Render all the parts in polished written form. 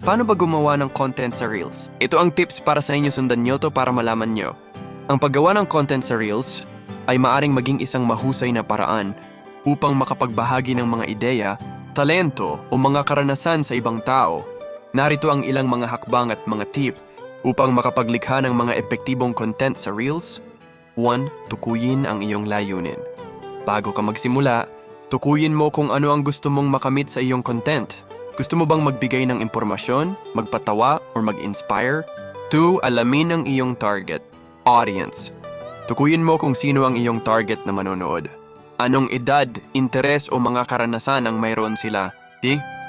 Paano ba gumawa ng content sa Reels? Ito ang tips para sa inyo, sundan nyo to para malaman nyo. Ang paggawa ng content sa Reels ay maaring maging isang mahusay na paraan upang makapagbahagi ng mga ideya, talento o mga karanasan sa ibang tao. Narito ang ilang mga hakbang at mga tip upang makapaglikha ng mga epektibong content sa Reels. 1. Tukuyin ang iyong layunin. Bago ka magsimula, tukuyin mo kung ano ang gusto mong makamit sa iyong content. Gusto mo bang magbigay ng impormasyon, magpatawa, or mag-inspire? 2. Alamin ang iyong target, audience. Tukuyin mo kung sino ang iyong target na manonood. Anong edad, interes o mga karanasan ang mayroon sila?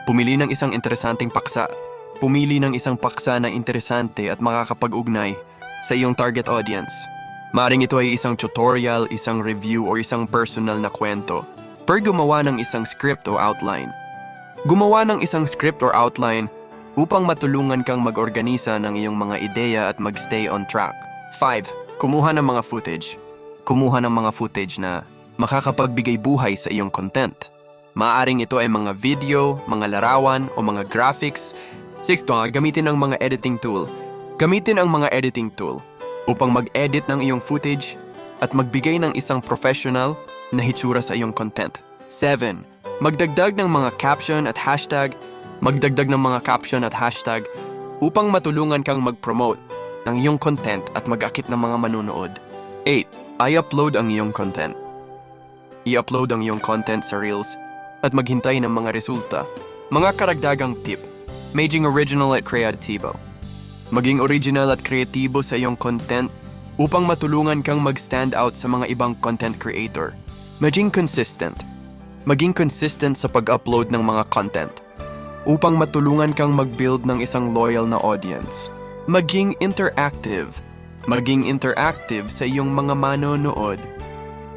Pumili ng isang interesanteng paksa. Pumili ng isang paksa na interesante at makakapag-ugnay sa iyong target audience. Maaring ito ay isang tutorial, isang review o isang personal na kwento. Gumawa ng isang script o outline. Gumawa ng isang script or outline upang matulungan kang mag-organisa ng iyong mga ideya at mag-stay on track. 5. Kumuha ng mga footage. Kumuha ng mga footage na makakapagbigay buhay sa iyong content. Maaring ito ay mga video, mga larawan o mga graphics. 6. Gamitin ang mga editing tool. Gamitin ang mga editing tool upang mag-edit ng iyong footage at magbigay ng isang professional na hitsura sa iyong content. 7. Magdagdag ng mga caption at hashtag. Magdagdag ng mga caption at hashtag upang matulungan kang mag-promote ng iyong content at mag-akit ng mga manunood. 8. I-upload ang iyong content. I-upload ang iyong content sa Reels at maghintay ng mga resulta. Mga karagdagang tip. Maging original at kreatibo. Maging original at kreatibo sa iyong content upang matulungan kang mag-stand out sa mga ibang content creator. Maging consistent. Maging consistent sa pag-upload ng mga content upang matulungan kang mag-build ng isang loyal na audience. Maging interactive. Maging interactive sa iyong mga manonood.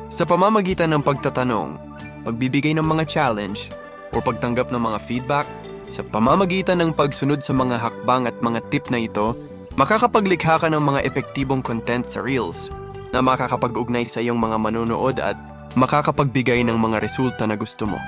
Sa pamamagitan ng pagtatanong, pagbibigay ng mga challenge, o pagtanggap ng mga feedback, sa pamamagitan ng pagsunod sa mga hakbang at mga tip na ito, makakapaglikha ka ng mga epektibong content sa Reels na makakapag-ugnay sa iyong mga manonood at makakapagbigay ng mga resulta na gusto mo.